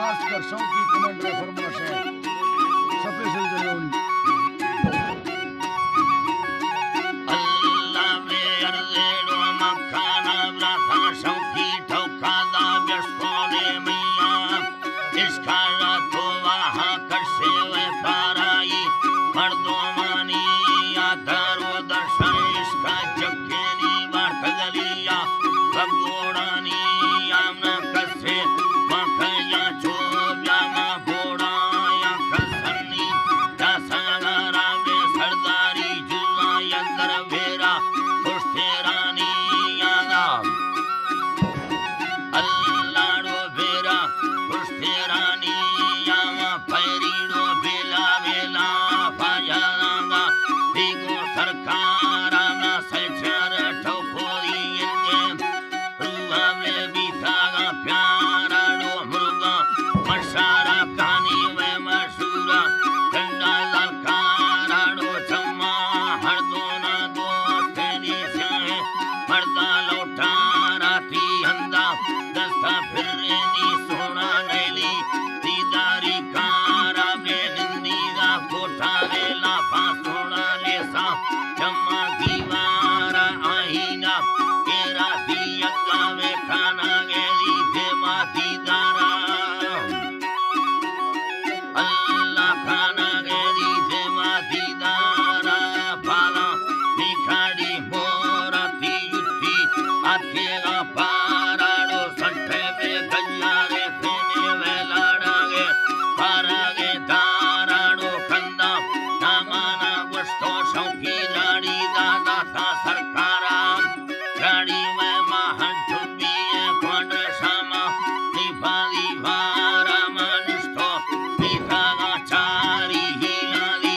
खासकर शौकी कमांडर फरमाश है स्पेशल जरूरी अल्लाह वे अर्जेडो मखाना ब्राथा शौकी ठोकादा बस्कोने मिया इसका तो वहाँ करसे वे पाराई मर्दों मानी आधारो दर्शन इसका जक्केनी वार्थ गलिया भगोड़ानी आमना कसे मखया चोब्या मा बोड़ा या कसनी दसगारा में सरदारी जुआ यंदर भेरा पुष्टेरानी यादा अल्लाडो भेरा पुष्टेरानी यामा पैरीडो बेला बेला पाजांगा बिगो सरकारा ना सचर ठोकोरी इंगे रुआ में बीतागा प्यारा डो मुर्गा मशारा कहानी वे मशूरा गंगा ललकारा डो चम्मा हर दोना दोस्त तेरी से मर्दा लौटा राती हंदा दस्ता फिरनी सोना नैली दीदारी कारा में निंदीगा कोठा वेला फासोना लेसा चम्मा दीवारा आईना केरा दियंगा में खाना गेली देमा दीदारा अल्लाह खाना गेली देमा दीदारा पाला निखाड़ी मोरती युtti आखेगा पाराडो सट्टे पे गल्लागे फेने वे लाडागे पारागे दाराडो कंदा नामाना वस्तो शौकी लाड़ी दादा था सरकारा गाड़ी में महन चुपिए पंड शामा निभाली भारा मनिष्ठो निभागा चारी हिलाली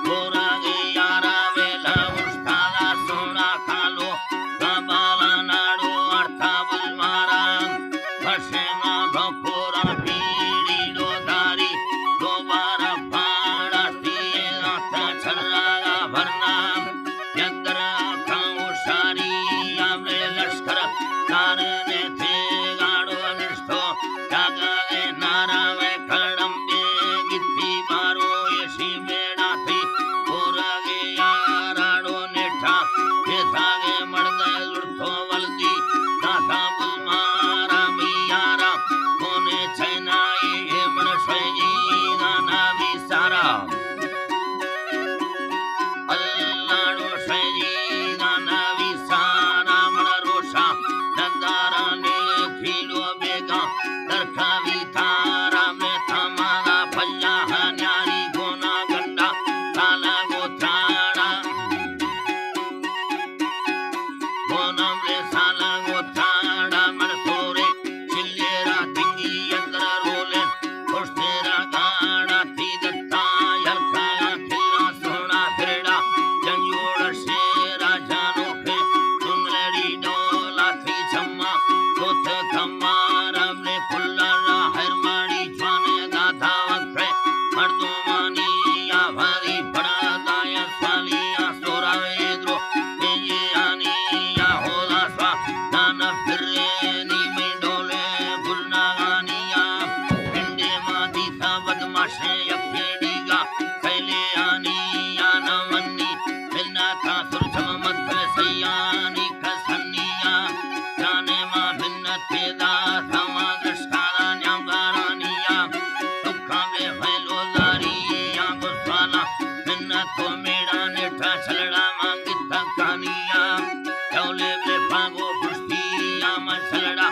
गोरागे यारा वेला उस्ताला सोना खालो कबाला नाडो अर्था बुलमारा फसेमा भकोरा पीड़ी दो दारी दोबारा पाड़ा दिए आता छर्रागा भरना यंत्रा खाओ सारी आमले लश्कर कारने थे गाड़ो निष्ठो जागागे नारा में कड़म्बे गिट्टी मारो यशी मेड़ा थी गोरागे याराडो नेठा बेथागे मर्दा लुड़थो वल्दी नाथा बुलमारा मियारा कोने छैनाई हे मन स्वयी नाना विसारा अल्लाडो स्वयी नाना विसारा मन रोशा नंदारा ने खीलो बेगा दरखा वितारा में थमागा फल्ला हन्यारी गोना गंडा काला गोताड़ा गोनम ले साला गोताड़ा मन तोरे चिल्लेरा तिंगी यंत्र रोले पुष्टेरा गाड़ा ती दत्ता यलका खिल्ला सोना फिरड़ा जंजोड़ शेरा जानो फे सुनलेरी डोला थी छम्मा कोथ कमारा ने खुल्ला हरमाड़ी जाने गाधा वक्रे मर्दों मानी या भारी बड़ा दाया सालिया सोरा वेद्रो ये आनी या होला स्वा नाना फिरे नी में डोले बुलना गानिया पिंडे मादी था बदमाशे यखेड़ीगा कैले आनी या नवन्नी मिलना था सुरछम मत सयानी कसनिया जाने मा भिन्न तेदा थमा दृष्टारा न्यामगारानिया दुखावे फैलो दारिया गुस्वाला मिन्न तो मेड़ा नेठा छलड़ा मांगी तकानिया चौले पे पागो पुष्टिया मसलड़ा